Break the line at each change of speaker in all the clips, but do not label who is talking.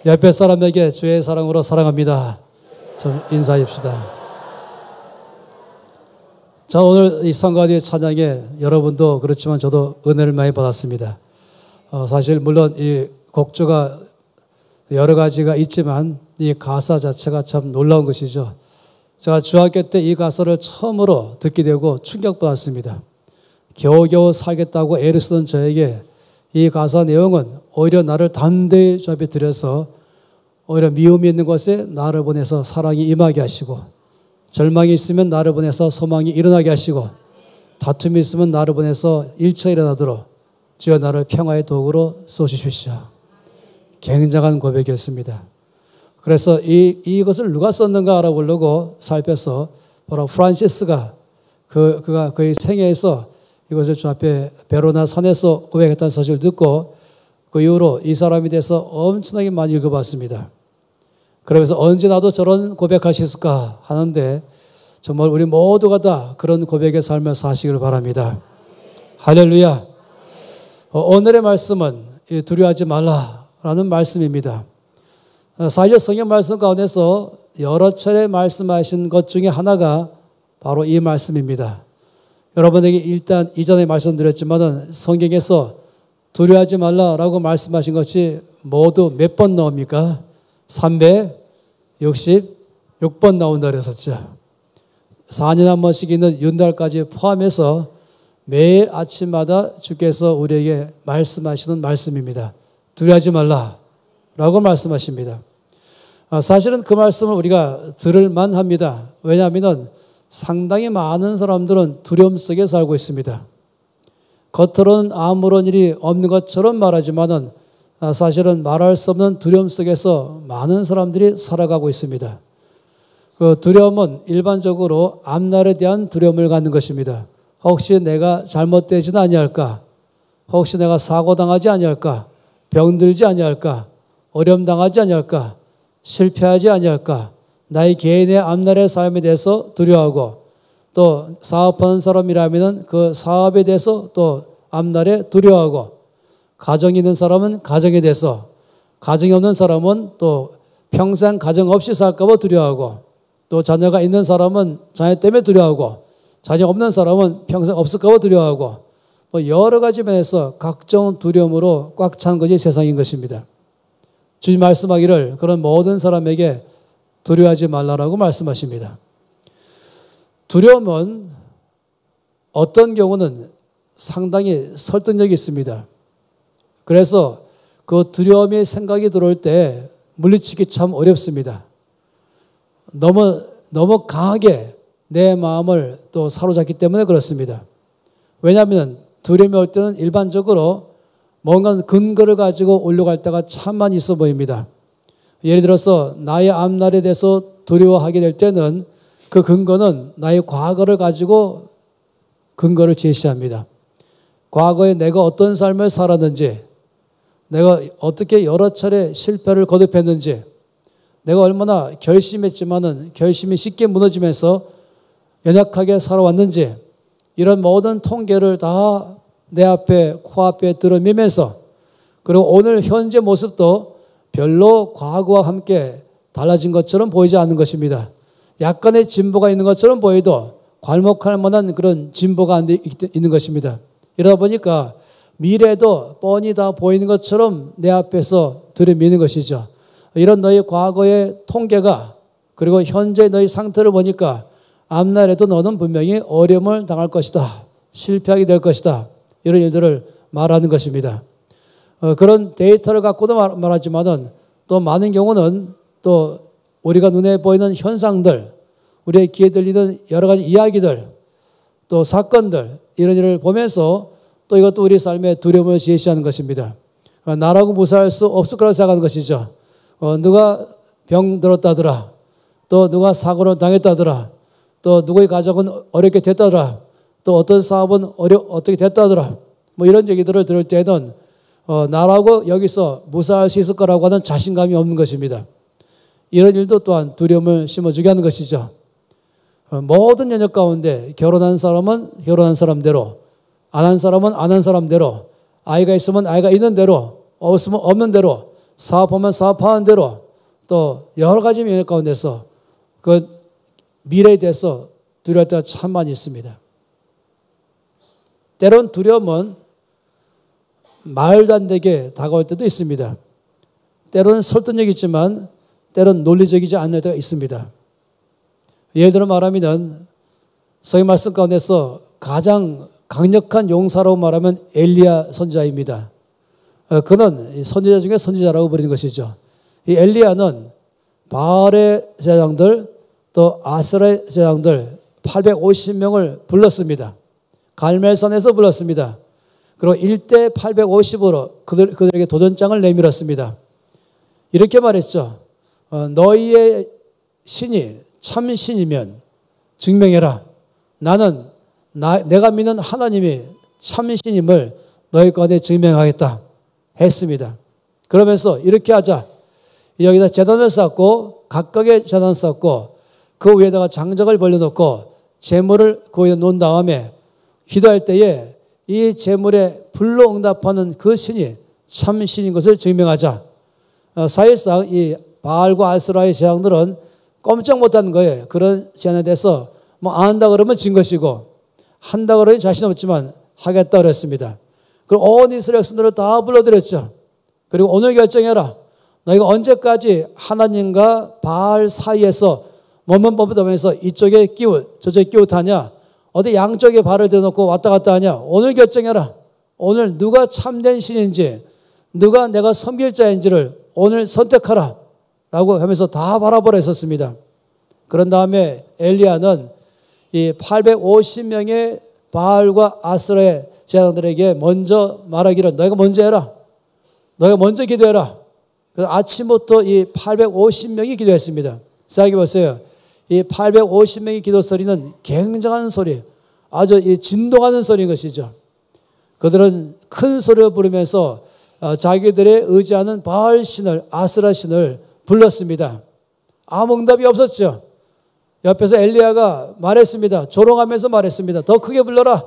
옆에 사람에게 주의 사랑으로 사랑합니다. 좀 인사합시다. 자, 오늘 이 성가대의 찬양에 여러분도 그렇지만 저도 은혜를 많이 받았습니다. 사실 물론 이 곡조가 여러 가지가 있지만 이 가사 자체가 참 놀라운 것이죠. 제가 중학교 때 이 가사를 처음으로 듣게 되고 충격받았습니다. 겨우겨우 살겠다고 애를 쓰던 저에게 이 가사 내용은 오히려 나를 담대히 주 앞에 들여서 오히려 미움이 있는 곳에 나를 보내서 사랑이 임하게 하시고, 절망이 있으면 나를 보내서 소망이 일어나게 하시고, 다툼이 있으면 나를 보내서 일처 일어나도록 주여 나를 평화의 도구로 써주십시오. 굉장한 고백이었습니다. 그래서 이것을 누가 썼는가 알아보려고 살펴서 바로 프란시스가 그가 그의 생애에서 이것을 주 앞에 베로나 산에서 고백했다는 사실을 듣고 그 이후로 이 사람에 대해서 엄청나게 많이 읽어봤습니다. 그러면서 언제 나도 저런 고백할 수 있을까 하는데 정말 우리 모두가 다 그런 고백의 삶을 사시길 바랍니다. 할렐루야. 오늘의 말씀은 두려워하지 말라라는 말씀입니다. 사실 성경 말씀 가운데서 여러 차례 말씀하신 것 중에 하나가 바로 이 말씀입니다. 여러분에게 일단 이전에 말씀드렸지만은 성경에서 두려워하지 말라라고 말씀하신 것이 모두 몇 번 나옵니까? 366번 나온다 그랬었죠. 4년에 한 번씩 있는 윤달까지 포함해서 매일 아침마다 주께서 우리에게 말씀하시는 말씀입니다. 두려워하지 말라라고 말씀하십니다. 사실은 그 말씀을 우리가 들을 만합니다. 왜냐하면 상당히 많은 사람들은 두려움 속에 살고 있습니다. 겉으로는 아무런 일이 없는 것처럼 말하지만은 사실은 말할 수 없는 두려움 속에서 많은 사람들이 살아가고 있습니다. 그 두려움은 일반적으로 앞날에 대한 두려움을 갖는 것입니다. 혹시 내가 잘못되지는 아니할까? 혹시 내가 사고당하지 아니할까? 병들지 아니할까? 어려움 당하지 아니할까? 실패하지 아니할까? 나의 개인의 앞날의 삶에 대해서 두려워하고, 또 사업하는 사람이라면 그 사업에 대해서 또 앞날에 두려워하고, 가정이 있는 사람은 가정에 대해서, 가정이 없는 사람은 또 평생 가정 없이 살까 봐 두려워하고, 또 자녀가 있는 사람은 자녀 때문에 두려워하고, 자녀 없는 사람은 평생 없을까 봐 두려워하고, 뭐 여러 가지 면에서 각종 두려움으로 꽉 찬 것이 세상인 것입니다. 주님 말씀하기를 그런 모든 사람에게 두려워하지 말라라고 말씀하십니다. 두려움은 어떤 경우는 상당히 설득력이 있습니다. 그래서 그 두려움의 생각이 들어올 때 물리치기 참 어렵습니다. 너무 강하게 내 마음을 또 사로잡기 때문에 그렇습니다. 왜냐하면 두려움이 올 때는 일반적으로 뭔가 근거를 가지고 올려갈 때가 참 많이 있어 보입니다. 예를 들어서 나의 앞날에 대해서 두려워하게 될 때는 그 근거는 나의 과거를 가지고 근거를 제시합니다. 과거에 내가 어떤 삶을 살았는지, 내가 어떻게 여러 차례 실패를 거듭했는지, 내가 얼마나 결심했지만은 결심이 쉽게 무너지면서 연약하게 살아왔는지, 이런 모든 통계를 다 내 앞에 코앞에 들어미면서, 그리고 오늘 현재 모습도 별로 과거와 함께 달라진 것처럼 보이지 않는 것입니다. 약간의 진보가 있는 것처럼 보여도 괄목할 만한 그런 진보가 있는 것입니다. 이러다 보니까 미래도 뻔히 다 보이는 것처럼 내 앞에서 들이미는 것이죠. 이런 너희 과거의 통계가, 그리고 현재 너희 상태를 보니까 앞날에도 너는 분명히 어려움을 당할 것이다, 실패하게 될 것이다, 이런 일들을 말하는 것입니다. 그런 데이터를 갖고도 말하지만은 또 많은 경우는 또 우리가 눈에 보이는 현상들, 우리의 귀에 들리는 여러 가지 이야기들, 또 사건들, 이런 일을 보면서 또 이것도 우리 삶의 두려움을 제시하는 것입니다. 나라고 무사할 수 없을 거라고 생각하는 것이죠. 누가 병 들었다더라, 또 누가 사고를 당했다더라, 또 누구의 가족은 어렵게 됐다더라, 또 어떤 사업은 어떻게 됐다더라, 뭐 이런 얘기들을 들을 때는 나라고 여기서 무사할 수 있을 거라고 하는 자신감이 없는 것입니다. 이런 일도 또한 두려움을 심어주게 하는 것이죠. 모든 연역 가운데 결혼한 사람은 결혼한 사람대로, 안 한 사람은 안 한 사람대로, 아이가 있으면 아이가 있는 대로, 없으면 없는 대로 사업하면 사업하는 대로 또 여러 가지 면역 가운데서 그 미래에 대해서 두려울 때가 참 많이 있습니다. 때론 두려움은 말도 안 되게 다가올 때도 있습니다. 때로는 설득력이 있지만 때로는 논리적이지 않을 때가 있습니다. 예를 들어 말하면 성경 말씀 가운데서 가장 강력한 용사라고 말하면 엘리야 선지자입니다. 그는 선지자 중에 선지자라고 부르는 것이죠. 이 엘리야는 바알의 제사장들 또 아세라의 제사장들 850명을 불렀습니다. 갈멜산에서 불렀습니다. 그리고 1대 850으로 그들에게 도전장을 내밀었습니다. 이렇게 말했죠. 너희의 신이 참 신이면 증명해라. 나는 내가 믿는 하나님이 참 신임을 너희 가운데 증명하겠다 했습니다. 그러면서 이렇게 하자. 여기다 제단을 쌓고 각각의 제단을 쌓고 그 위에다가 장작을 벌려놓고 제물을 그 위에 놓은 다음에 기도할 때에 이 제물에 불로 응답하는 그 신이 참 신인 것을 증명하자. 사실상 이 바알과 아스라의 제사장들은 꼼짝 못하는 거예요. 그런 제안에 대해서 뭐 안 한다 그러면 진 것이고 한다 그러니 자신 없지만 하겠다 그랬습니다. 그리고 온 이스라엘 백성들을 다 불러들였죠. 그리고 오늘 결정해라. 너희가 언제까지 하나님과 바알 사이에서 머뭇머뭇하면서 이쪽에 끼웃 저쪽에 끼웃하냐. 어디 양쪽에 발을 대놓고 왔다 갔다 하냐. 오늘 결정해라. 오늘 누가 참된 신인지 누가 내가 섬길 자인지를 오늘 선택하라 라고 하면서 다 바라보라 했었습니다. 그런 다음에 엘리야는 이 850명의 바알과 아스라의 제사장들에게 먼저 말하기를 너희가 먼저 해라. 너희가 먼저 기도해라. 그래서 아침부터 이 850명이 기도했습니다. 생각해 보세요. 이 850명의 기도 소리는 굉장한 소리, 아주 진동하는 소리인 것이죠. 그들은 큰 소리를 부르면서 자기들의 의지하는 바알 신을, 아스라 신을 불렀습니다. 아무 응답이 없었죠. 옆에서 엘리야가 말했습니다. 조롱하면서 말했습니다. 더 크게 불러라.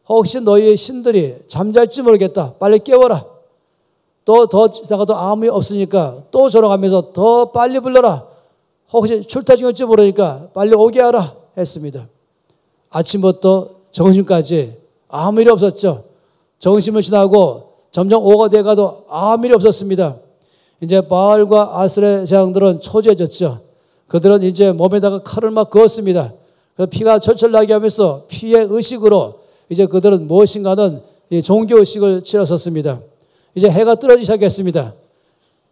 혹시 너희의 신들이 잠잘지 모르겠다. 빨리 깨워라. 또 더 지나가도 아무 일 없으니까 또 조롱하면서 더 빨리 불러라. 혹시 출타 중일지 모르니까 빨리 오게 하라 했습니다. 아침부터 점심까지 아무 일이 없었죠. 점심을 지나고 점점 오후가 돼가도 아무 일이 없었습니다. 이제 바알과 아스라의 제사장들은 초조해졌죠. 그들은 이제 몸에다가 칼을 막 그었습니다. 그 피가 철철 나게 하면서 피의 의식으로 이제 그들은 무엇인가는 종교 의식을 치렀었습니다. 이제 해가 떨어지기 시작했습니다.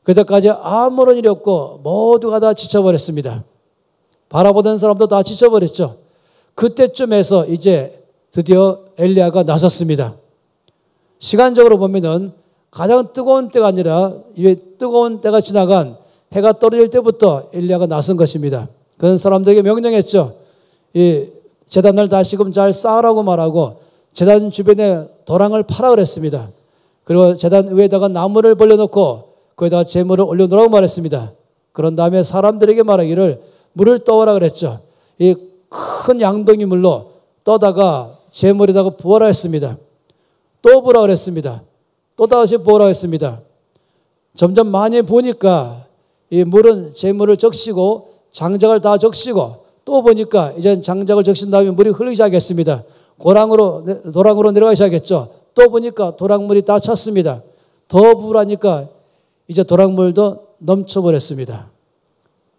그때까지 아무런 일이 없고 모두가 다 지쳐버렸습니다. 바라보던 사람도 다 지쳐버렸죠. 그때쯤에서 이제 드디어 엘리야가 나섰습니다. 시간적으로 보면은 가장 뜨거운 때가 아니라 이 뜨거운 때가 지나간 해가 떨어질 때부터 엘리야가 나선 것입니다. 그런 사람들에게 명령했죠. 이 제단을 다시금 잘 쌓으라고 말하고 제단 주변에 도랑을 파라 그랬습니다. 그리고 제단 위에다가 나무를 벌려놓고 거기다가 제물을 올려놓으라고 말했습니다. 그런 다음에 사람들에게 말하기를 물을 떠오라 그랬죠. 이 큰 양동이 물로 떠다가 제물에다가 부어라 했습니다. 또 부으라 그랬습니다. 또 다시 부으라 했습니다. 점점 많이 부으니까 이 물은 제물을 적시고 장작을 다 적시고 또 보니까 이제 장작을 적신 다음에 물이 흐르기 시작했습니다. 도랑으로 내려가기 시작했죠. 또 보니까 도랑물이 다 찼습니다. 더 부으라니까 이제 도랑물도 넘쳐버렸습니다.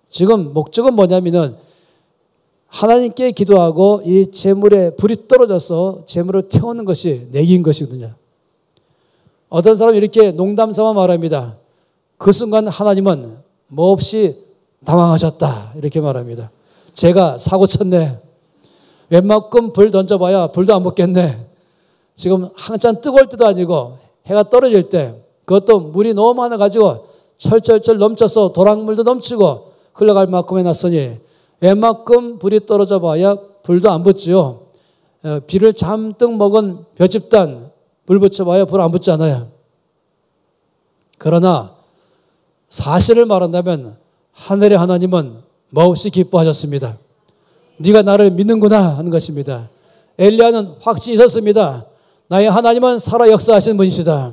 지금 목적은 뭐냐면은 하나님께 기도하고 이 제물에 불이 떨어져서 제물을 태우는 것이 내기인 것이거든요. 어떤 사람은 이렇게 농담삼아 말합니다. 그 순간 하나님은 몹시 당황하셨다 이렇게 말합니다. 제가 사고 쳤네. 웬만큼 불 던져봐야 불도 안 붙겠네. 지금 한참 뜨거울 때도 아니고 해가 떨어질 때 그것도 물이 너무 많아가지고 철철철 넘쳐서 도랑물도 넘치고 흘러갈 만큼 해놨으니 웬만큼 불이 떨어져 봐야 불도 안 붙지요. 비를 잠뜩 먹은 벼집단 불 붙여봐야 불 안 붙잖아요. 그러나 사실을 말한다면 하늘의 하나님은 몹시 기뻐하셨습니다. 네가 나를 믿는구나 하는 것입니다. 엘리야는 확신이 있었습니다. 나의 하나님은 살아 역사하시는 분이시다.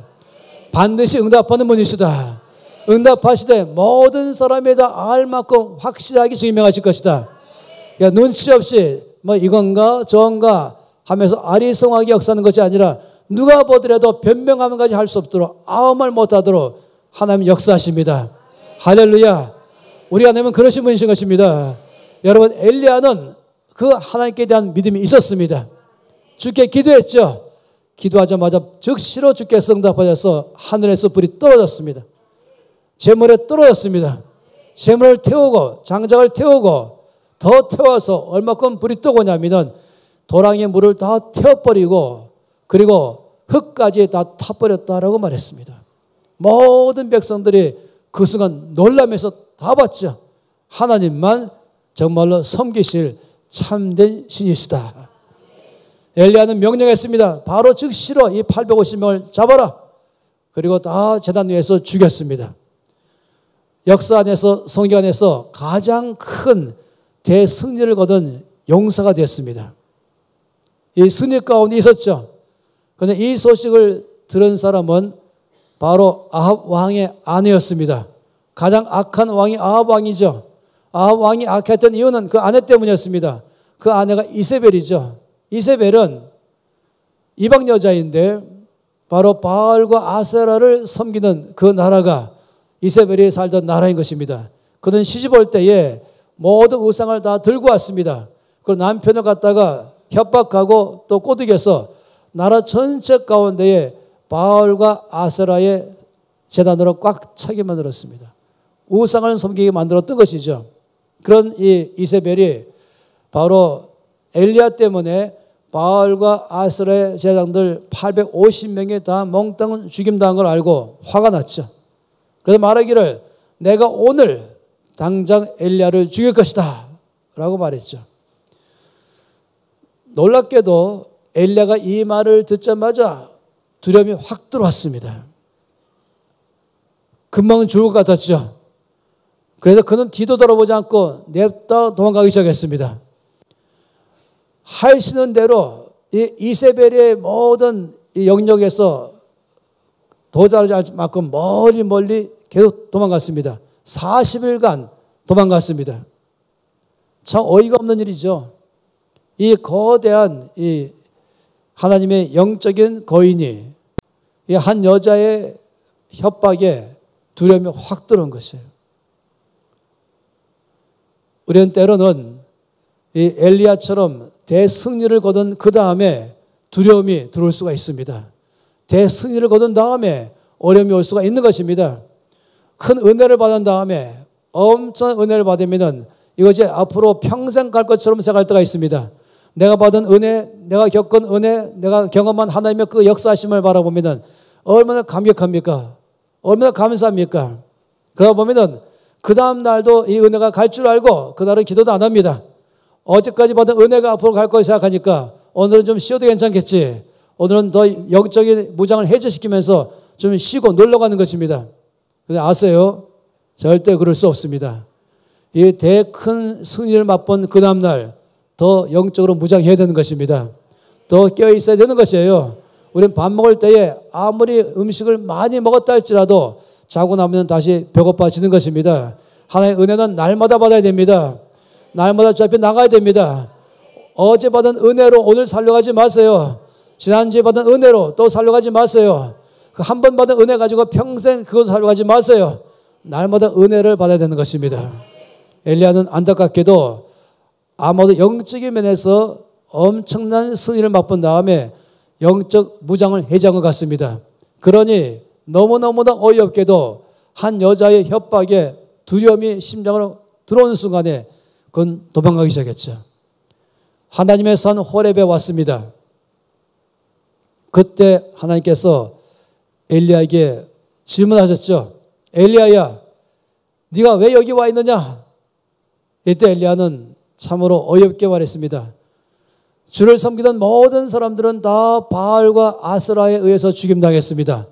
반드시 응답하는 분이시다. 응답하시되 모든 사람이 다 알 만큼 확실하게 증명하실 것이다. 그러니까 눈치 없이 뭐 이건가 저건가 하면서 아리송하게 역사하는 것이 아니라 누가 보더라도 변명하면까지 할 수 없도록 아무 말 못하도록 하나님 역사하십니다. 할렐루야. 우리 하나님은 그러신 분이신 것입니다. 여러분, 엘리야는 그 하나님께 대한 믿음이 있었습니다. 주께 기도했죠. 기도하자마자 즉시로 주께서 응답하셔서 하늘에서 불이 떨어졌습니다. 재물에 떨어졌습니다. 재물을 태우고 장작을 태우고 더 태워서 얼마큼 불이 뜨고냐면은 도랑의 물을 다 태워버리고 그리고 흙까지 다 타버렸다라고 말했습니다. 모든 백성들이 그 순간 놀라면서 다 봤죠. 하나님만 정말로 섬기실 참된 신이시다. 엘리야는 명령했습니다. 바로 즉시로 이 850명을 잡아라. 그리고 다 제단 위에서 죽였습니다. 역사 안에서 성경 안에서 가장 큰 대승리를 거둔 용사가 됐습니다. 이 승리 가운데 있었죠. 그런데 이 소식을 들은 사람은 바로 아합 왕의 아내였습니다. 가장 악한 왕이 아합 왕이죠. 아합 왕이 악했던 이유는 그 아내 때문이었습니다. 그 아내가 이세벨이죠. 이세벨은 이방 여자인데 바로 바알과 아세라를 섬기는 그 나라가 이세벨이 살던 나라인 것입니다. 그는 시집 올 때에 모든 우상을 다 들고 왔습니다. 그리고 남편을 갖다가 협박하고 또 꼬드겨서 나라 전체 가운데에 바알과 아세라의 제단으로 꽉 차게 만들었습니다. 우상을 섬기게 만들었던 것이죠. 그런 이 이세벨이 바로 엘리야 때문에 바알과 아세라의 제장들 850명이 다 몽땅 죽임당한 걸 알고 화가 났죠. 그래서 말하기를 내가 오늘 당장 엘리야를 죽일 것이다 라고 말했죠. 놀랍게도 엘리야가 이 말을 듣자마자 두려움이 확 들어왔습니다. 금방 죽을 것 같았죠. 그래서 그는 뒤도 돌아보지 않고 냅다 도망가기 시작했습니다. 하시는 대로 이 이세벨의 모든 이 영역에서 도달하지 않을 만큼 멀리 계속 도망갔습니다. 40일간 도망갔습니다. 참 어이가 없는 일이죠. 이 거대한 이 하나님의 영적인 거인이 이 한 여자의 협박에 두려움이 확 들어온 것이에요. 우리는 때로는 이 엘리야처럼 대승리를 거둔 그 다음에 두려움이 들어올 수가 있습니다. 대승리를 거둔 다음에 어려움이 올 수가 있는 것입니다. 큰 은혜를 받은 다음에 엄청난 은혜를 받으면 이것이 앞으로 평생 갈 것처럼 생각할 때가 있습니다. 내가 받은 은혜, 내가 겪은 은혜, 내가 경험한 하나님의 그 역사하심을 바라보면 얼마나 감격합니까? 얼마나 감사합니까? 그러다 보면 그 다음 날도 이 은혜가 갈 줄 알고 그날은 기도도 안 합니다. 어제까지 받은 은혜가 앞으로 갈 거라 생각하니까 오늘은 좀 쉬어도 괜찮겠지. 오늘은 더 영적인 무장을 해제시키면서 좀 쉬고 놀러 가는 것입니다. 근데 아세요? 절대 그럴 수 없습니다. 이 대 큰 승리를 맛본 그 다음날 더 영적으로 무장해야 되는 것입니다. 더 깨어 있어야 되는 것이에요. 우리는 밥 먹을 때에 아무리 음식을 많이 먹었다 할지라도 자고 나면 다시 배고파지는 것입니다. 하나님의 은혜는 날마다 받아야 됩니다. 날마다 주 앞에 나가야 됩니다. 어제 받은 은혜로 오늘 살려가지 마세요. 지난주에 받은 은혜로 또 살려가지 마세요. 그 한 번 받은 은혜 가지고 평생 그것을 살려가지 마세요. 날마다 은혜를 받아야 되는 것입니다. 엘리야는 안타깝게도 아마도 영적인 면에서 엄청난 승리를 맛본 다음에 영적 무장을 해제한 것 같습니다. 그러니 너무너무나 어이없게도 한 여자의 협박에 두려움이 심장으로 들어오는 순간에 그건 도망가기 시작했죠. 하나님의 산 호렙에 왔습니다. 그때 하나님께서 엘리야에게 질문하셨죠. 엘리야야, 네가 왜 여기 와 있느냐? 이때 엘리야는 참으로 어이없게 말했습니다. 주를 섬기던 모든 사람들은 다 바알과 아스라에 의해서 죽임당했습니다.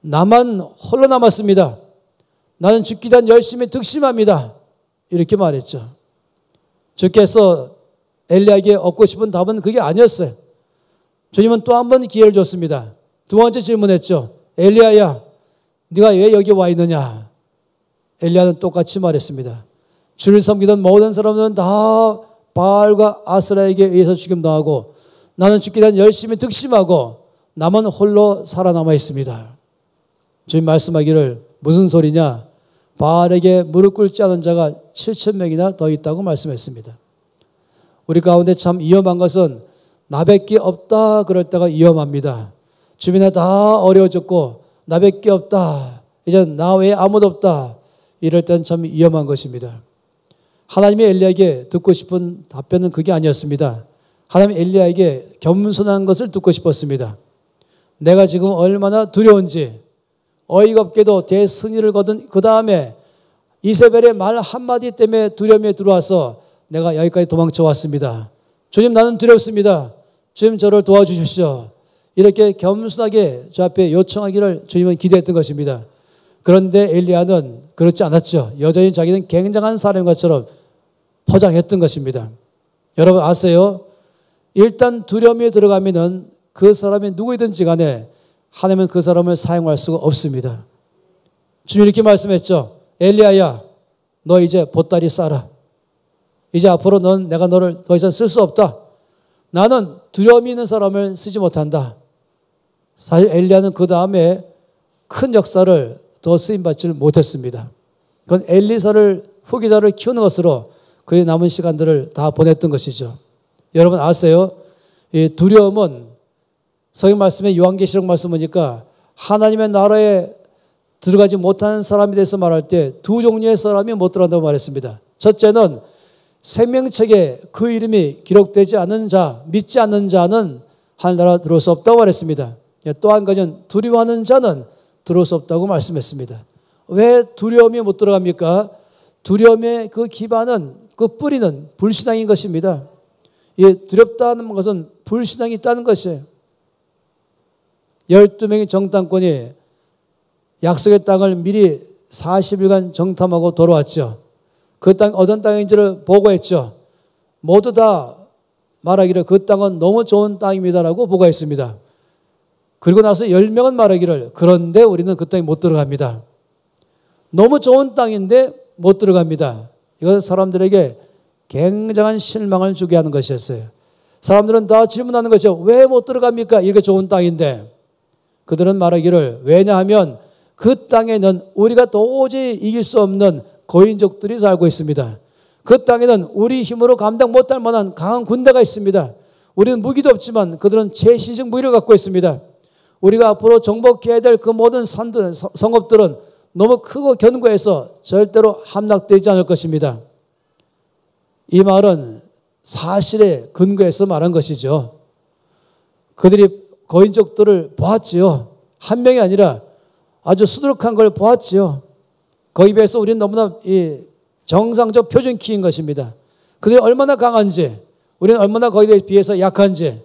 나만 홀로 남았습니다. 나는 죽기 전 열심히 득심합니다. 이렇게 말했죠. 주께서 엘리야에게 얻고 싶은 답은 그게 아니었어요. 주님은 또 한 번 기회를 줬습니다. 두 번째 질문했죠. 엘리야야, 네가 왜 여기 와 있느냐? 엘리야는 똑같이 말했습니다. 주를 섬기던 모든 사람들은 다 바알과 아스라에게 의해서 죽임당하고 나는 죽기 전 열심히 득심하고 나만 홀로 살아남아 있습니다. 주님 말씀하기를 무슨 소리냐? 바알에게 무릎 꿇지 않은 자가 7,000명이나 더 있다고 말씀했습니다. 우리 가운데 참 위험한 것은 나밖에 없다 그럴 때가 위험합니다. 주변에 다 어려워졌고 나밖에 없다. 이제 나 외에 아무도 없다. 이럴 때는 참 위험한 것입니다. 하나님이 엘리야에게 듣고 싶은 답변은 그게 아니었습니다. 하나님 엘리야에게 겸손한 것을 듣고 싶었습니다. 내가 지금 얼마나 두려운지 어이가 없게도 대승리를 거둔 그 다음에 이세벨의 말 한마디 때문에 두려움에 들어와서 내가 여기까지 도망쳐 왔습니다. 주님 나는 두렵습니다. 주님 저를 도와주십시오. 이렇게 겸손하게 저 앞에 요청하기를 주님은 기대했던 것입니다. 그런데 엘리야는 그렇지 않았죠. 여전히 자기는 굉장한 사람과처럼 포장했던 것입니다. 여러분 아세요? 일단 두려움에 들어가면은 그 사람이 누구이든지 간에 하나님은 그 사람을 사용할 수가 없습니다. 주님 이렇게 말씀했죠. 엘리야야, 너 이제 보따리 싸라. 이제 앞으로 내가 너를 더 이상 쓸 수 없다. 나는 두려움이 있는 사람을 쓰지 못한다. 사실 엘리야는 그 다음에 큰 역사를 더 쓰임받지를 못했습니다. 그건 엘리사를 후계자를 키우는 것으로 그의 남은 시간들을 다 보냈던 것이죠. 여러분 아세요? 이 두려움은 성경 말씀에 요한계시록 말씀 보니까 하나님의 나라에 들어가지 못하는 사람에 대해서 말할 때 두 종류의 사람이 못 들어간다고 말했습니다. 첫째는 생명책에 그 이름이 기록되지 않은 자, 믿지 않는 자는 하늘나라 들어올 수 없다고 말했습니다. 또 한 가지는 두려워하는 자는 들어올 수 없다고 말씀했습니다. 왜 두려움이 못 들어갑니까? 두려움의 그 기반은, 그 뿌리는 불신앙인 것입니다. 두렵다는 것은 불신앙이 있다는 것이에요. 12명의 정탐꾼이 약속의 땅을 미리 40일간 정탐하고 돌아왔죠. 그 땅 어떤 땅인지를 보고했죠. 모두 다 말하기를 그 땅은 너무 좋은 땅입니다라고 보고했습니다. 그리고 나서 10명은 말하기를 그런데 우리는 그 땅에 못 들어갑니다. 너무 좋은 땅인데 못 들어갑니다. 이것은 사람들에게 굉장한 실망을 주게 하는 것이었어요. 사람들은 다 질문하는 것이죠. 왜 못 들어갑니까? 이렇게 좋은 땅인데. 그들은 말하기를 왜냐하면 그 땅에는 우리가 도저히 이길 수 없는 거인족들이 살고 있습니다. 그 땅에는 우리 힘으로 감당 못할 만한 강한 군대가 있습니다. 우리는 무기도 없지만 그들은 최신식 무기를 갖고 있습니다. 우리가 앞으로 정복해야 될 그 모든 산들, 성읍들은 너무 크고 견고해서 절대로 함락되지 않을 것입니다. 이 말은 사실에 근거해서 말한 것이죠. 그들이 거인족들을 보았지요. 한 명이 아니라 아주 수두룩한 걸 보았지요. 거기에 비해서 우리는 너무나 정상적 표준 키인 것입니다. 그들이 얼마나 강한지, 우리는 얼마나 거기에 비해서 약한지,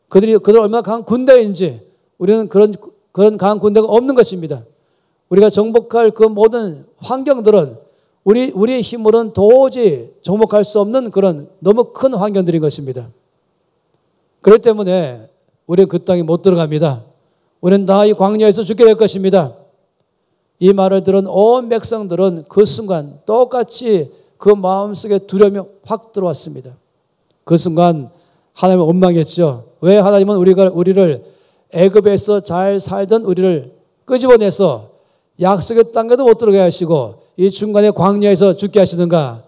그들 얼마나 강한 군대인지, 우리는 그런 강한 군대가 없는 것입니다. 우리가 정복할 그 모든 환경들은 우리의 힘으로는 도저히 정복할 수 없는 그런 너무 큰 환경들인 것입니다. 그렇기 때문에 우리는 그 땅에 못 들어갑니다. 우리는 다 이 광야에서 죽게 될 것입니다. 이 말을 들은 온 백성들은 그 순간 똑같이 그 마음속에 두려움이 확 들어왔습니다. 그 순간 하나님은 원망했죠. 왜 하나님은 우리를 애굽에서 잘 살던 우리를 끄집어내서 약속의 땅에도 못 들어가게 하시고 이 중간에 광야에서 죽게 하시는가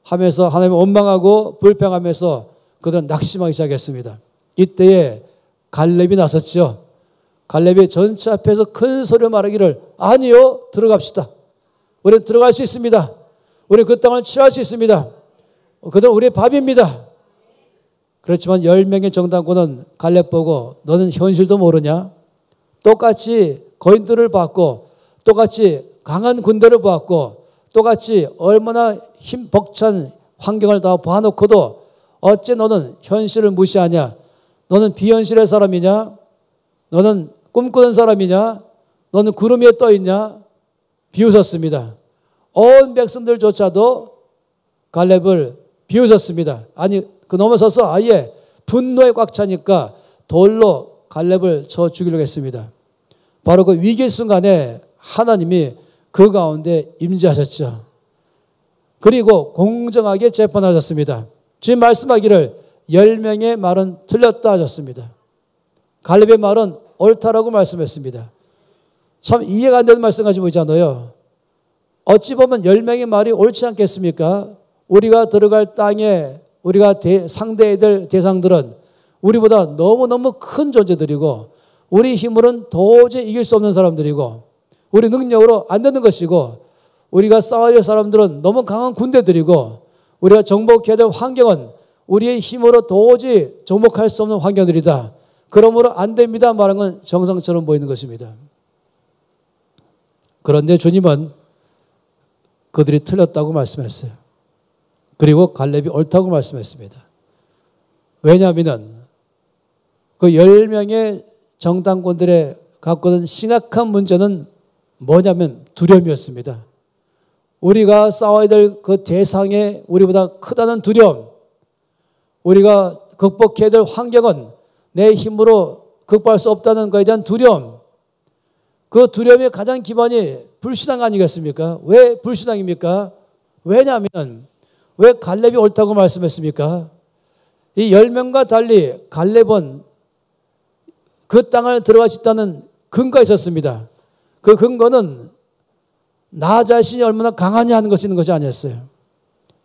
하면서 하나님은 원망하고 불평하면서 그들은 낙심하기 시작했습니다. 이때에 갈렙이 나섰죠. 갈렙이 전체 앞에서 큰 소리로 말하기를 아니요 들어갑시다. 우리는 들어갈 수 있습니다. 우리는 그 땅을 취할 수 있습니다. 그들은 우리의 밥입니다. 그렇지만 10명의 정탐꾼은 갈렙 보고 너는 현실도 모르냐? 똑같이 거인들을 봤고 똑같이 강한 군대를 보았고 똑같이 얼마나 힘 벅찬 환경을 다 봐놓고도 어째 너는 현실을 무시하냐? 너는 비현실의 사람이냐? 너는 꿈꾸는 사람이냐? 너는 구름 위에 떠 있냐? 비웃었습니다. 온 백성들조차도 갈렙을 비웃었습니다. 아니 그 넘어서서 아예 분노에 꽉 차니까 돌로 갈렙을 쳐 죽이려고 했습니다. 바로 그 위기 순간에 하나님이 그 가운데 임재하셨죠. 그리고 공정하게 재판하셨습니다. 주님 말씀하기를 10명의 말은 틀렸다 하셨습니다. 갈렙의 말은 옳다라고 말씀했습니다. 참 이해가 안 되는 말씀까지 보이잖아요. 어찌 보면 10명의 말이 옳지 않겠습니까? 우리가 들어갈 땅에 우리가 상대해야 될 대상들은 우리보다 너무너무 큰 존재들이고 우리 힘으로는 도저히 이길 수 없는 사람들이고 우리 능력으로 안 되는 것이고 우리가 싸워야 할 사람들은 너무 강한 군대들이고 우리가 정복해야 될 환경은 우리의 힘으로 도저히 정복할 수 없는 환경들이다. 그러므로 안 됩니다 말하는 건 정상처럼 보이는 것입니다. 그런데 주님은 그들이 틀렸다고 말씀했어요. 그리고 갈렙이 옳다고 말씀했습니다. 왜냐하면 그 10명의 정당권들의 갖고 있는 심각한 문제는 뭐냐면 두려움이었습니다. 우리가 싸워야 될 그 대상에 우리보다 크다는 두려움, 우리가 극복해야 될 환경은 내 힘으로 극복할 수 없다는 것에 대한 두려움, 그 두려움의 가장 기반이 불신앙 아니겠습니까? 왜 불신앙입니까? 왜냐하면 왜 갈렙이 옳다고 말씀했습니까? 이 10명과 달리 갈렙은 그 땅을 들어갈 수 있다는 근거가 있었습니다. 그 근거는 나 자신이 얼마나 강하냐 하는 것이 있는 것이 아니었어요.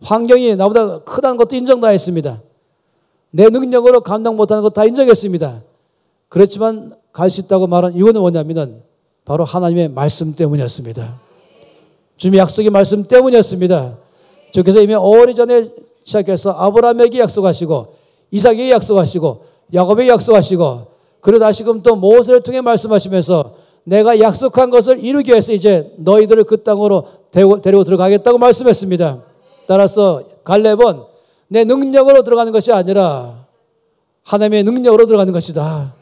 환경이 나보다 크다는 것도 인정다 했습니다. 내 능력으로 감당 못하는 것 다 인정했습니다. 그렇지만 갈 수 있다고 말한 이유는 뭐냐면 바로 하나님의 말씀 때문이었습니다. 주님의 약속의 말씀 때문이었습니다. 주께서 이미 오래전에 시작해서 아브라함에게 약속하시고 이삭에게 약속하시고 야곱에게 약속하시고 그리고 다시금 또 모세를 통해 말씀하시면서 내가 약속한 것을 이루기 위해서 이제 너희들을 그 땅으로 데리고 들어가겠다고 말씀했습니다. 따라서 갈렙은 내 능력으로 들어가는 것이 아니라 하나님의 능력으로 들어가는 것이다.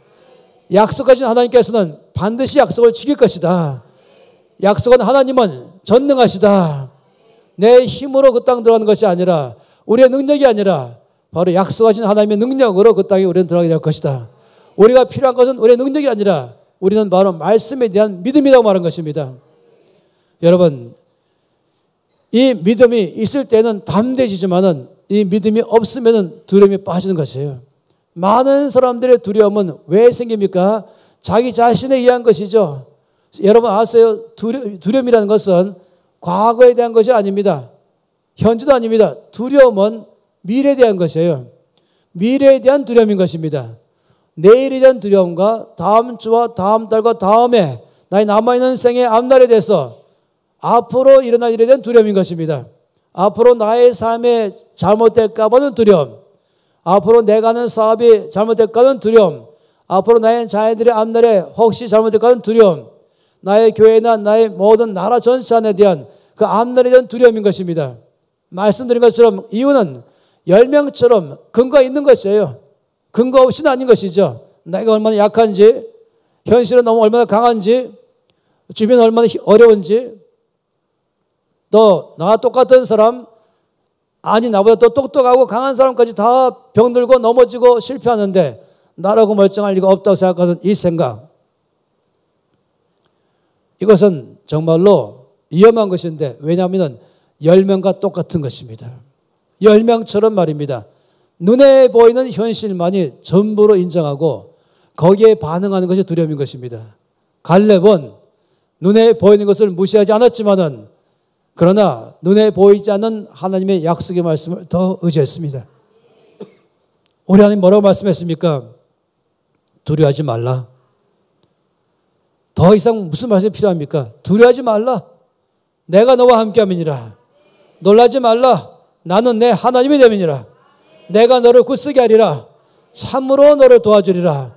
약속하신 하나님께서는 반드시 약속을 지킬 것이다. 약속은 하나님은 전능하시다. 내 힘으로 그 땅 들어가는 것이 아니라 우리의 능력이 아니라 바로 약속하신 하나님의 능력으로 그 땅에 우리는 들어가게 될 것이다. 우리가 필요한 것은 우리의 능력이 아니라 우리는 바로 말씀에 대한 믿음이라고 말한 것입니다. 여러분, 이 믿음이 있을 때는 담대해지지만은 이 믿음이 없으면 두려움이 빠지는 것이에요. 많은 사람들의 두려움은 왜 생깁니까? 자기 자신에 의한 것이죠. 여러분 아세요? 두려움이라는 것은 과거에 대한 것이 아닙니다. 현재도 아닙니다. 두려움은 미래에 대한 것이에요. 미래에 대한 두려움인 것입니다. 내일에 대한 두려움과 다음 주와 다음 달과 다음에 나의 남아있는 생의 앞날에 대해서 앞으로 일어날 일에 대한 두려움인 것입니다. 앞으로 나의 삶에 잘못될까 봐는 두려움, 앞으로 내가 하는 사업이 잘못될까 하는 두려움, 앞으로 나의 자녀들의 앞날에 혹시 잘못될까 하는 두려움, 나의 교회나 나의 모든 나라 전체 안에 대한 그 앞날에 대한 두려움인 것입니다. 말씀드린 것처럼 이유는 10명처럼 근거가 있는 것이에요. 근거 없이는 아닌 것이죠. 내가 얼마나 약한지, 현실은 너무 얼마나 강한지, 주변이 얼마나 어려운지, 또 나와 똑같은 사람, 아니 나보다 더 똑똑하고 강한 사람까지 다 병들고 넘어지고 실패하는데 나라고 멀쩡할 리가 없다고 생각하는 이 생각, 이것은 정말로 위험한 것인데, 왜냐하면 10명과 똑같은 것입니다. 10명처럼 말입니다. 눈에 보이는 현실만이 전부로 인정하고 거기에 반응하는 것이 두려움인 것입니다. 갈렙은 눈에 보이는 것을 무시하지 않았지만은 그러나 눈에 보이지 않는 하나님의 약속의 말씀을 더 의지했습니다. 우리 하나님 뭐라고 말씀했습니까? 두려워하지 말라. 더 이상 무슨 말씀이 필요합니까? 두려워하지 말라. 내가 너와 함께함이니라. 놀라지 말라. 나는 내 하나님이 됨이니라. 내가 너를 굳세게 하리라. 참으로 너를 도와주리라.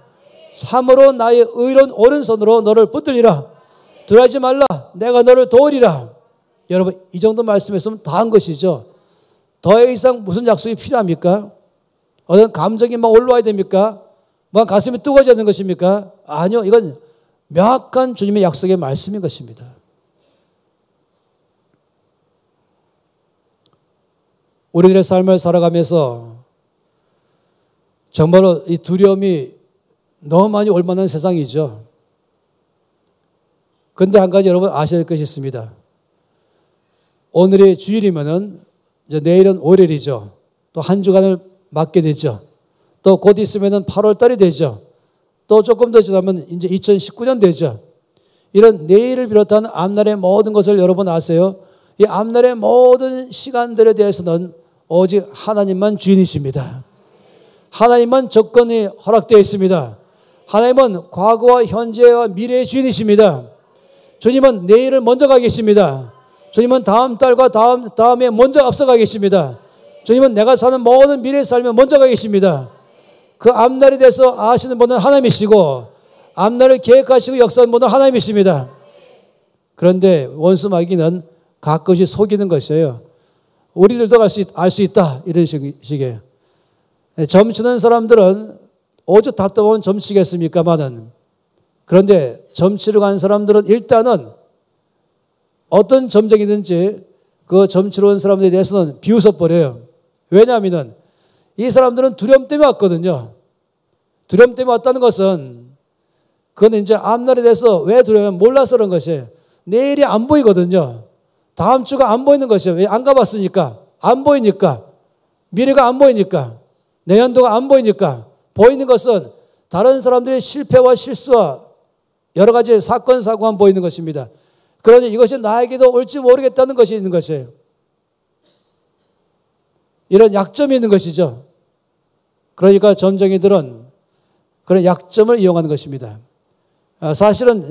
참으로 나의 의로운 오른손으로 너를 붙들리라. 두려워하지 말라. 내가 너를 도우리라. 여러분, 이 정도 말씀했으면 다 한 것이죠. 더 이상 무슨 약속이 필요합니까? 어떤 감정이 막 올라와야 됩니까? 뭐 가슴이 뜨거워져야 되는 것입니까? 아니요. 이건 명확한 주님의 약속의 말씀인 것입니다. 우리들의 삶을 살아가면서 정말로 이 두려움이 너무 많이 올만한 세상이죠. 근데 한 가지 여러분 아셔야 될 것이 있습니다. 오늘이 주일이면은 이제 내일은 월요일이죠. 또 한 주간을 맞게 되죠. 또 곧 있으면은 8월 달이 되죠. 또 조금 더 지나면 이제 2019년 되죠. 이런 내일을 비롯한 앞날의 모든 것을 여러분 아세요? 이 앞날의 모든 시간들에 대해서는 오직 하나님만 주인이십니다. 하나님만 조건이 허락되어 있습니다. 하나님은 과거와 현재와 미래의 주인이십니다. 주님은 내일을 먼저 가 계십니다. 주님은 다음 달과 다음에 먼저 앞서가 계십니다. 주님은 내가 사는 모든 미래의 삶에 먼저 가 계십니다. 그 앞날에 대해서 아시는 분은 하나님이시고 앞날을 계획하시고 역사하는 분은 하나님이십니다. 그런데 원수 마귀는 가끔씩 속이는 것이에요. 우리들도 알 수 있다 이런 식이에요. 점치는 사람들은 오죽 답답하면 점치겠습니까마는, 그런데 점치러 간 사람들은 일단은 어떤 점쟁이든지 그 점치러 온 사람들에 대해서는 비웃어버려요. 왜냐하면 이 사람들은 두려움 때문에 왔거든요. 두려움 때문에 왔다는 것은 그건 이제 앞날에 대해서 왜 두려우면 몰라서 그런 것이에요. 내일이 안 보이거든요. 다음 주가 안 보이는 것이에요. 왜? 안 가봤으니까. 안 보이니까. 미래가 안 보이니까. 내년도가 안 보이니까. 보이는 것은 다른 사람들의 실패와 실수와 여러 가지 사건, 사고만 보이는 것입니다. 그러니 이것이 나에게도 올지 모르겠다는 것이 있는 것이에요. 이런 약점이 있는 것이죠. 그러니까 점쟁이들은 그런 약점을 이용하는 것입니다. 사실은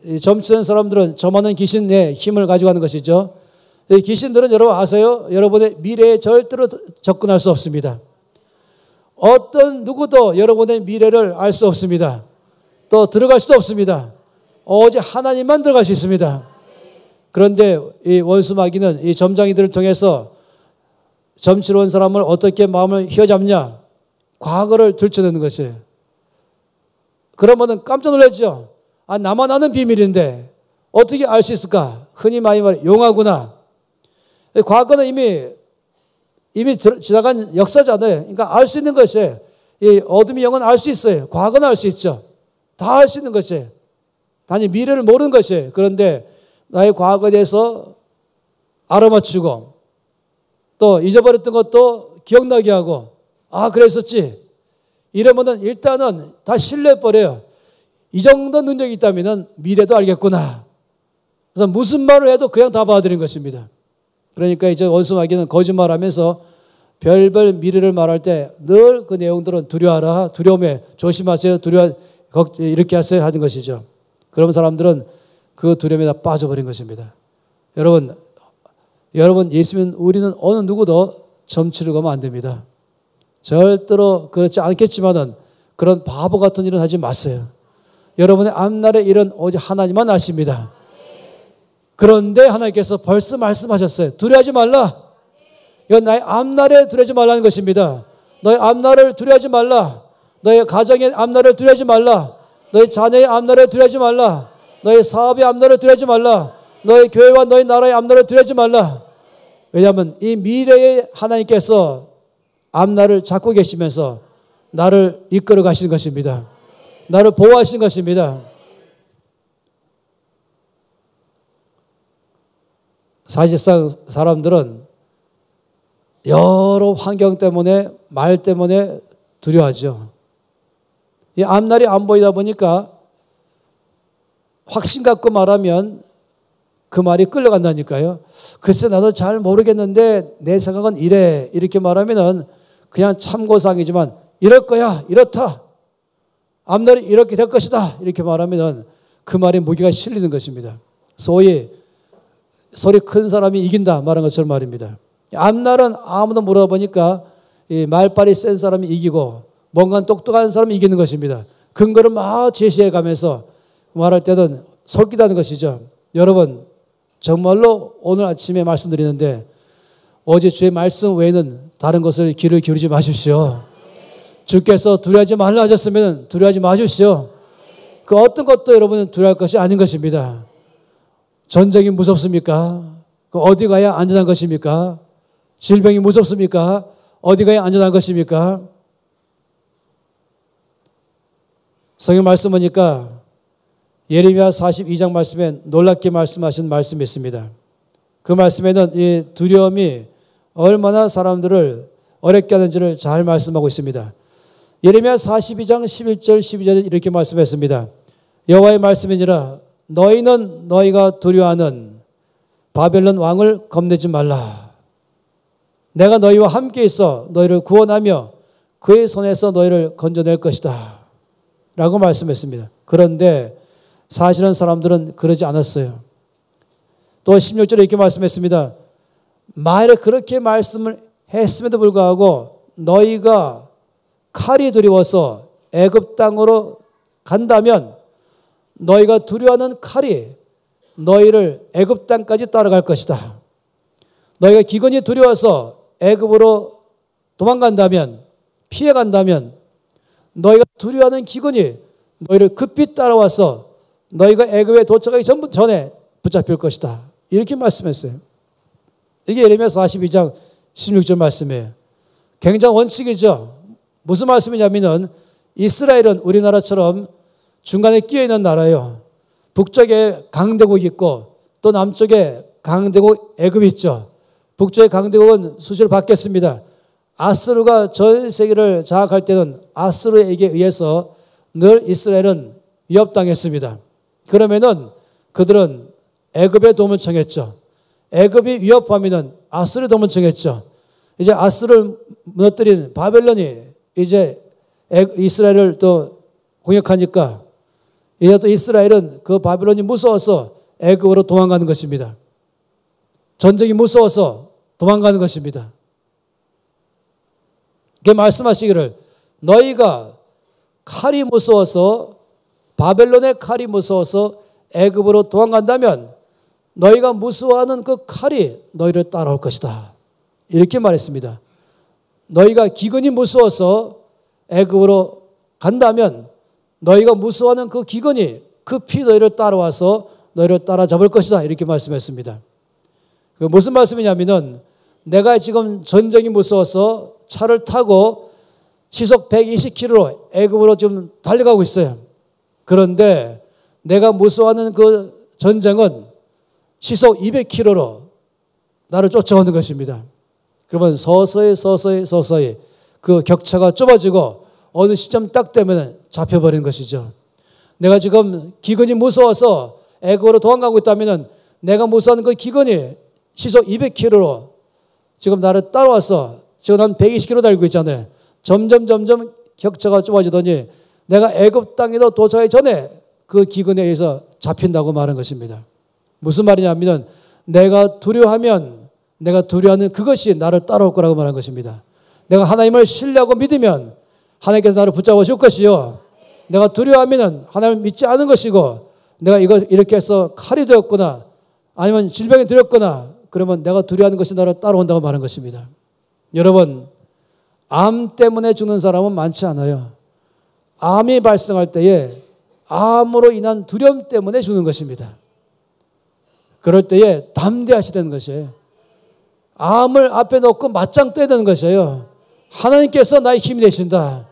이 점치는 사람들은 점하는 귀신의 힘을 가지고 하는 것이죠. 이 귀신들은 여러분 아세요? 여러분의 미래에 절대로 접근할 수 없습니다. 어떤 누구도 여러분의 미래를 알 수 없습니다. 또 들어갈 수도 없습니다. 오직 하나님만 들어갈 수 있습니다. 그런데 이 원수 마귀는 이 점쟁이들을 통해서 점치러 온 사람을 어떻게 마음을 휘어잡냐? 과거를 들춰내는 것이에요. 그러면은 깜짝 놀라죠. 아, 나만 아는 비밀인데 어떻게 알 수 있을까? 흔히 많이 말해 용하구나. 과거는 이미 지나간 역사잖아요. 그러니까 알 수 있는 것이에요. 이 어둠의 영은 알 수 있어요. 과거는 알 수 있죠. 다 알 수 있는 것이에요. 단지 미래를 모르는 것이에요. 그런데 나의 과거에 대해서 알아맞추고 또 잊어버렸던 것도 기억나게 하고, 아, 그랬었지. 이러면은 일단은 다 신뢰해버려요. 이 정도 능력이 있다면 미래도 알겠구나. 그래서 무슨 말을 해도 그냥 다 받아들인 것입니다. 그러니까 이제 원수 마귀는 거짓말하면서 별별 미래를 말할 때 늘 그 내용들은 두려워하라, 두려움에 조심하세요, 이렇게 하세요 하는 것이죠. 그런 사람들은 그 두려움에 다 빠져버린 것입니다. 여러분 예수님 우리는 어느 누구도 점치러 가면 안 됩니다. 절대로 그렇지 않겠지만은 그런 바보 같은 일은 하지 마세요. 여러분의 앞날의 일은 오직 하나님만 아십니다. 그런데 하나님께서 벌써 말씀하셨어요. 두려워하지 말라. 이건 나의 앞날에 두려워하지 말라는 것입니다. 너의 앞날을 두려워하지 말라. 너의 가정의 앞날을 두려워하지 말라. 너의 자녀의 앞날을 두려워하지 말라. 너의 사업의 앞날을 두려워하지 말라. 너의 교회와 너의 나라의 앞날을 두려워하지 말라. 왜냐하면 이 미래의 하나님께서 앞날을 잡고 계시면서 나를 이끌어 가시는 것입니다. 나를 보호하시는 것입니다. 사실상 사람들은 여러 환경 때문에, 말 때문에 두려워하죠. 이 앞날이 안 보이다 보니까 확신 갖고 말하면 그 말이 끌려간다니까요. 글쎄 나도 잘 모르겠는데 내 생각은 이래, 이렇게 말하면은 그냥 참고사항이지만 이럴 거야, 이렇다, 앞날이 이렇게 될 것이다, 이렇게 말하면은 그 말에 무게가 실리는 것입니다. 소위 소리 큰 사람이 이긴다 말한 것처럼 말입니다. 앞날은 아무도 모르다 보니까 이 말빨이 센 사람이 이기고 뭔가 똑똑한 사람이 이기는 것입니다. 근거를 막 제시해 가면서 말할 때는 속기다는 것이죠. 여러분 정말로 오늘 아침에 말씀드리는데 어제 주의 말씀 외에는 다른 것을 귀를 기울이지 마십시오. 주께서 두려워하지 말라 하셨으면 두려워하지 마십시오. 그 어떤 것도 여러분은 두려워할 것이 아닌 것입니다. 전쟁이 무섭습니까? 그 어디 가야 안전한 것입니까? 질병이 무섭습니까? 어디 가야 안전한 것입니까? 성경 말씀 보니까 예레미야 42장 말씀에 놀랍게 말씀하신 말씀이 있습니다. 그 말씀에는 이 두려움이 얼마나 사람들을 어렵게 하는지를 잘 말씀하고 있습니다. 예레미야 42장 11절 12절에 이렇게 말씀했습니다. 여호와의 말씀이니라 너희는 너희가 두려워하는 바벨론 왕을 겁내지 말라. 내가 너희와 함께 있어 너희를 구원하며 그의 손에서 너희를 건져낼 것이다 라고 말씀했습니다. 그런데 사실은 사람들은 그러지 않았어요. 또 16절에 이렇게 말씀했습니다. 만일에 그렇게 말씀을 했음에도 불구하고 너희가 칼이 두려워서 애굽 땅으로 간다면 너희가 두려워하는 칼이 너희를 애굽 땅까지 따라갈 것이다. 너희가 기근이 두려워서 애굽으로 도망간다면 피해간다면 너희가 두려워하는 기근이 너희를 급히 따라와서 너희가 애굽에 도착하기 전에 붙잡힐 것이다. 이렇게 말씀했어요. 이게 예레미야 42장 16절 말씀이에요. 굉장한 원칙이죠. 무슨 말씀이냐면은 이스라엘은 우리나라처럼 중간에 끼어 있는 나라예요. 북쪽에 강대국이 있고 또 남쪽에 강대국 애굽이 있죠. 북쪽의 강대국은 수시로 바뀌었습니다. 아스루가 전 세계를 장악할 때는 아스루에게 의해서 늘 이스라엘은 위협당했습니다. 그러면은 그들은 애굽의 도움을 청했죠. 애굽이 위협하면은 아스루의 도움을 청했죠. 이제 아스루를 무너뜨린 바벨론이 이제 이스라엘을 또 공격하니까 이제 또 이스라엘은 그 바벨론이 무서워서 애굽으로 도망가는 것입니다. 전쟁이 무서워서 도망가는 것입니다. 그게 말씀하시기를 너희가 칼이 무서워서 바벨론의 칼이 무서워서 애굽으로 도망간다면 너희가 무서워하는 그 칼이 너희를 따라올 것이다. 이렇게 말했습니다. 너희가 기근이 무서워서 애굽으로 간다면 너희가 무서워하는 그 기근이 급히 너희를 따라와서 너희를 따라잡을 것이다. 이렇게 말씀했습니다. 그 무슨 말씀이냐면은 내가 지금 전쟁이 무서워서 차를 타고 시속 120km로 애굽으로 좀 달려가고 있어요. 그런데 내가 무서워하는 그 전쟁은 시속 200km로 나를 쫓아오는 것입니다. 그러면 서서히 그 격차가 좁아지고 어느 시점 딱 되면 잡혀버리는 것이죠. 내가 지금 기근이 무서워서 애굽으로 도망가고 있다면 내가 무서워하는 그 기근이 시속 200km로 지금 나를 따라와서 지금 한 120km 달리고 있잖아요. 점점 격차가 좁아지더니 내가 애굽 땅에도 도착하기 전에 그 기근에 의해서 잡힌다고 말한 것입니다. 무슨 말이냐면 내가 두려워하면 내가 두려워하는 그것이 나를 따라올 거라고 말한 것입니다. 내가 하나님을 신뢰하고 믿으면 하나님께서 나를 붙잡아 줄 것이요. 내가 두려워하면 하나님을 믿지 않은 것이고 내가 이렇게 해서 칼이 되었거나 아니면 질병이 되었거나 그러면 내가 두려워하는 것이 나를 따라온다고 말한 것입니다. 여러분, 암 때문에 죽는 사람은 많지 않아요. 암이 발생할 때에 암으로 인한 두려움 때문에 죽는 것입니다. 그럴 때에 담대하셔야 되는 것이에요. 암을 앞에 놓고 맞짱 떠야 되는 것이에요. 하나님께서 나의 힘이 되신다.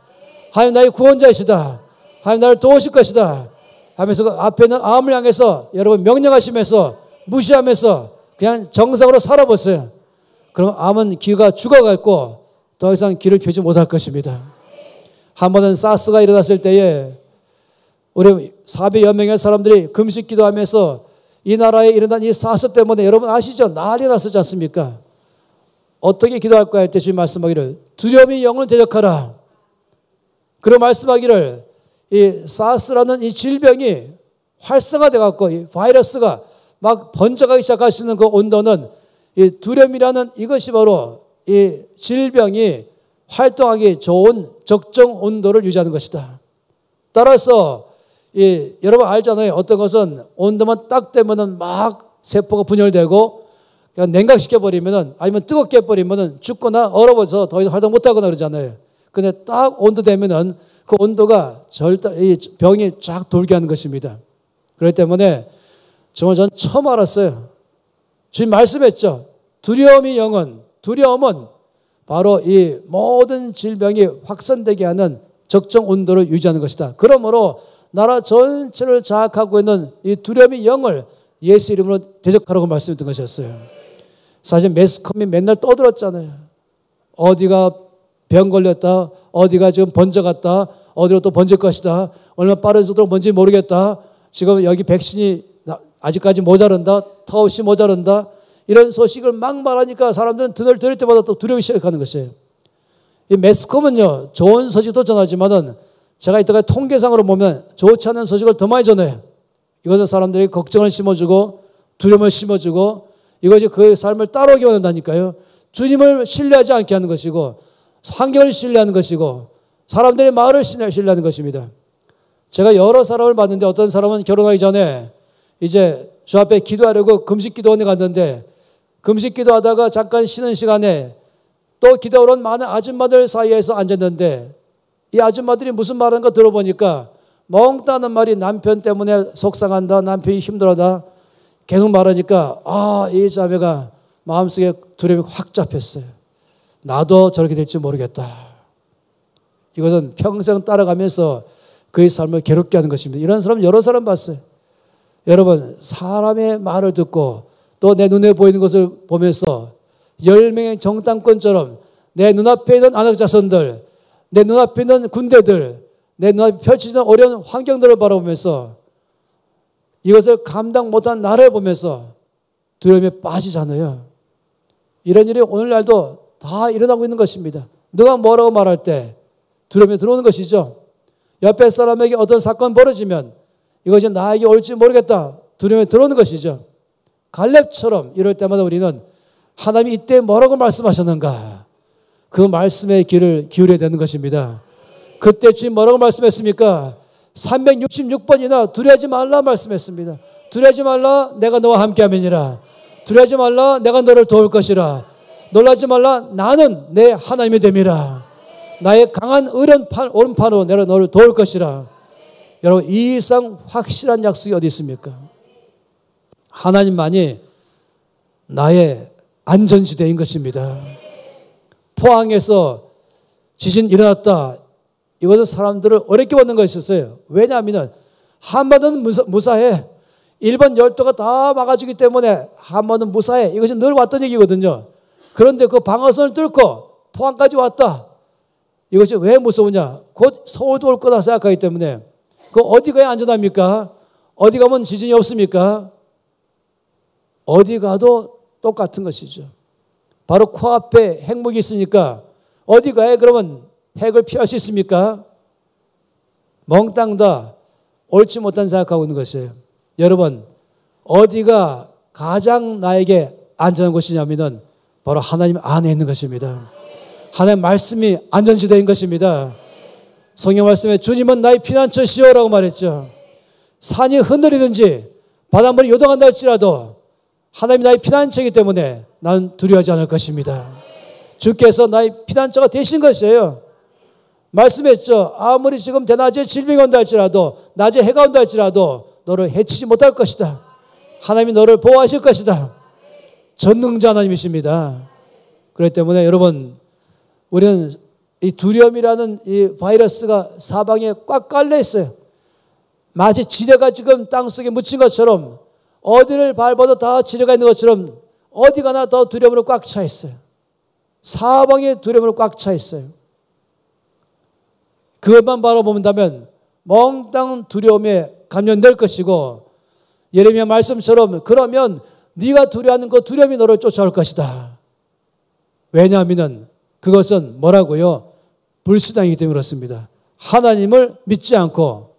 하나님 나의 구원자이시다. 하나님 나를 도우실 것이다. 하면서 그 앞에 있는 암을 향해서 여러분 명령하시면서 무시하면서 그냥 정상으로 살아보세요. 그럼 암은 기가 죽어갔고 더 이상 길을 펴지 못할 것입니다. 한 번은 사스가 일어났을 때에 우리 400여 명의 사람들이 금식 기도하면서 이 나라에 일어난 이 사스 때문에 여러분 아시죠? 난리 났었지 않습니까? 어떻게 기도할까 할 때 주님 말씀하기를 두려움이 영을 대적하라. 그리고 말씀하기를 이 사스라는 이 질병이 활성화돼 갖고 이 바이러스가 막 번져가기 시작할 수 있는 그 온도는 이 두려움이라는 이것이 바로 이 질병이 활동하기 좋은 적정 온도를 유지하는 것이다. 따라서 여러분 알잖아요. 어떤 것은 온도만 딱 되면은 막 세포가 분열되고 그냥 냉각시켜버리면은 아니면 뜨겁게 해버리면은 죽거나 얼어버려서 더 이상 활동 못하거나 그러잖아요. 근데 딱 온도 되면은 그 온도가 이 병이 쫙 돌게 하는 것입니다. 그렇기 때문에 정말 전 처음 알았어요. 주님 말씀했죠. 두려움은 바로 이 모든 질병이 확산되게 하는 적정 온도를 유지하는 것이다. 그러므로 나라 전체를 장악하고 있는 이 두려움의 영을 예수 이름으로 대적하라고 말씀드린 것이었어요. 사실 매스컴이 맨날 떠들었잖아요. 어디가 병 걸렸다, 어디가 지금 번져갔다, 어디로 또 번질 것이다, 얼마나 빠른 속도로 뭔지 모르겠다, 지금 여기 백신이 아직까지 모자른다, 턱없이 모자른다, 이런 소식을 막 말하니까 사람들은 등을 들을 때마다 또 두려우기 시작하는 것이에요. 이 매스컴은요, 좋은 소식도 전하지만은 제가 이따가 통계상으로 보면 좋지 않은 소식을 더 많이 전해요. 이것은 사람들이 걱정을 심어주고 두려움을 심어주고 이것이 그의 삶을 따라오기만 한다니까요. 주님을 신뢰하지 않게 하는 것이고 환경을 신뢰하는 것이고 사람들의 말을 신뢰하는 것입니다. 제가 여러 사람을 봤는데 어떤 사람은 결혼하기 전에 이제 주 앞에 기도하려고 금식기도원에 갔는데 금식기도하다가 잠깐 쉬는 시간에 또 기도하러 온 많은 아줌마들 사이에서 앉았는데 이 아줌마들이 무슨 말하는 거 들어보니까 멍따는 말이 남편 때문에 속상한다, 남편이 힘들어다 계속 말하니까 이 자매가 마음속에 두려움이 확 잡혔어요. 나도 저렇게 될지 모르겠다. 이것은 평생 따라가면서 그의 삶을 괴롭게 하는 것입니다. 이런 사람 여러 사람 봤어요. 여러분, 사람의 말을 듣고 또 내 눈에 보이는 것을 보면서 10명의 정탐꾼처럼 내 눈앞에 있는 안악자손들, 내 눈앞에 있는 군대들, 내 눈앞에 펼쳐지는 어려운 환경들을 바라보면서 이것을 감당 못한 나를 보면서 두려움에 빠지잖아요. 이런 일이 오늘날도 다 일어나고 있는 것입니다. 누가 뭐라고 말할 때 두려움이 들어오는 것이죠. 옆에 사람에게 어떤 사건 벌어지면 이것이 나에게 올지 모르겠다. 두려움이 들어오는 것이죠. 갈렙처럼 이럴 때마다 우리는 하나님이 이때 뭐라고 말씀하셨는가? 그 말씀에 귀를 기울여야 되는 것입니다. 그때 주님 뭐라고 말씀했습니까? 366번이나 두려워하지 말라 말씀했습니다. 두려워하지 말라, 내가 너와 함께함이니라. 두려워하지 말라, 내가 너를 도울 것이라. 놀라지 말라, 나는 내 하나님이 됨이라. 나의 강한 오른팔로 내가 너를 도울 것이라. 여러분, 이 이상 확실한 약속이 어디 있습니까? 하나님만이 나의 안전지대인 것입니다. 포항에서 지진 일어났다. 이것은 사람들을 어렵게 받는 것이었어요. 왜냐하면 한반도는 무사해. 일본 열도가 다 막아주기 때문에 한반도는 무사해. 이것이 늘 왔던 얘기거든요. 그런데 그 방어선을 뚫고 포항까지 왔다. 이것이 왜 무서우냐? 곧 서울도 올 거다 생각하기 때문에. 그 어디 가야 안전합니까? 어디 가면 지진이 없습니까? 어디 가도 똑같은 것이죠. 바로 코앞에 핵무기 있으니까 어디 가야 그러면 핵을 피할 수 있습니까? 멍땅 다 옳지 못한 생각하고 있는 것이에요. 여러분, 어디가 가장 나에게 안전한 곳이냐면은 바로 하나님 안에 있는 것입니다. 하나님 말씀이 안전지대인 것입니다. 성경 말씀에 주님은 나의 피난처시오라고 말했죠. 산이 흔들리든지 바닷물이 요동한다 할지라도 하나님이 나의 피난처이기 때문에 나는 두려워하지 않을 것입니다. 주께서 나의 피난처가 되신 것이에요. 말씀했죠. 아무리 지금 대낮에 질병이 온다 할지라도 낮에 해가 온다 할지라도 너를 해치지 못할 것이다. 하나님이 너를 보호하실 것이다. 전능자 하나님이십니다. 그렇기 때문에 여러분, 우리는 이 두려움이라는 이 바이러스가 사방에 꽉 깔려 있어요. 마치 지뢰가 지금 땅속에 묻힌 것처럼 어디를 밟아도 다 지뢰가 있는 것처럼 어디 가나 더 두려움으로 꽉 차 있어요. 사방에 두려움으로 꽉 차 있어요. 그것만 바라본다면 몽땅 두려움에 감염될 것이고 예레미야 말씀처럼 그러면 네가 두려워하는 그 두려움이 너를 쫓아올 것이다. 왜냐하면 그것은 뭐라고요? 불신앙이기 때문에 그렇습니다. 하나님을 믿지 않고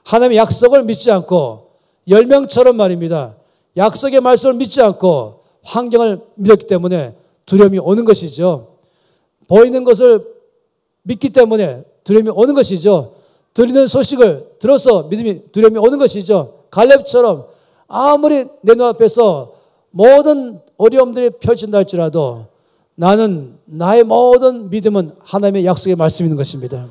하나님의 약속을 믿지 않고 10명처럼 말입니다. 약속의 말씀을 믿지 않고 환경을 믿었기 때문에 두려움이 오는 것이죠. 보이는 것을 믿기 때문에 두려움이 오는 것이죠. 들리는 소식을 들어서 두려움이 오는 것이죠. 갈렙처럼 아무리 내 눈앞에서 모든 어려움들이 펼친다 할지라도 나는 나의 모든 믿음은 하나님의 약속의 말씀이 있는 것입니다.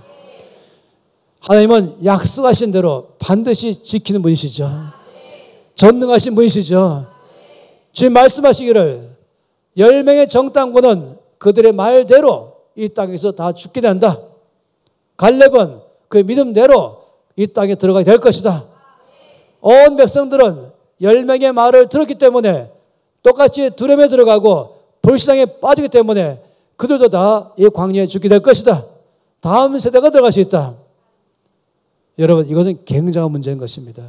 하나님은 약속하신 대로 반드시 지키는 분이시죠. 전능하신 분이시죠. 주님 말씀하시기를 10명의 정탐꾼은 그들의 말대로 이 땅에서 다 죽게 된다. 갈렙은 그 믿음대로 이 땅에 들어가게 될 것이다. 온 백성들은 10명의 말을 들었기 때문에 똑같이 두려움에 들어가고 불신앙에 빠지기 때문에 그들도 다 이 광야에 죽게 될 것이다. 다음 세대가 들어갈 수 있다. 여러분, 이것은 굉장한 문제인 것입니다.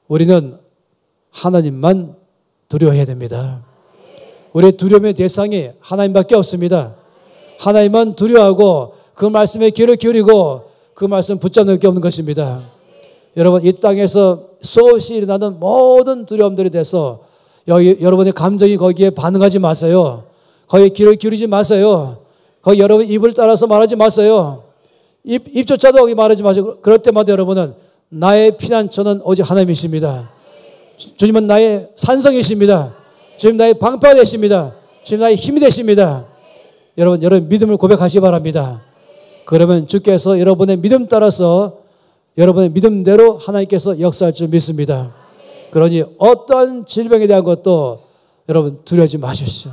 우리는 하나님만 두려워해야 됩니다. 우리의 두려움의 대상이 하나님밖에 없습니다. 하나님만 두려워하고 그 말씀에 귀를 기울이고 그 말씀 붙잡는 게 없는 것입니다. 여러분, 이 땅에서 수없이 일어나는 모든 두려움들에 대해서 여러분의 감정이 거기에 반응하지 마세요. 거기에 귀를 기울이지 마세요. 거기 여러분 입을 따라서 말하지 마세요. 입조차도 거기 말하지 마세요. 그럴 때마다 여러분은 나의 피난처는 오직 하나님이십니다. 주님은 나의 산성이십니다. 주님 나의 방패가 되십니다. 주님 나의 힘이 되십니다. 여러분 믿음을 고백하시기 바랍니다. 그러면 주께서 여러분의 믿음 따라서 여러분의 믿음대로 하나님께서 역사할 줄 믿습니다. 그러니 어떠한 질병에 대한 것도 여러분 두려워하지 마십시오.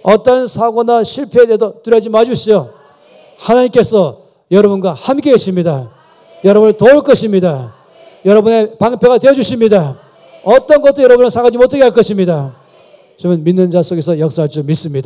어떠한 사고나 실패에 대해서 두려워하지 마십시오. 하나님께서 여러분과 함께 계십니다. 여러분을 도울 것입니다. 여러분의 방패가 되어주십니다. 어떤 것도 여러분을 상하지 못하게 할 것입니다. 저는 믿는 자 속에서 역사할 줄 믿습니다.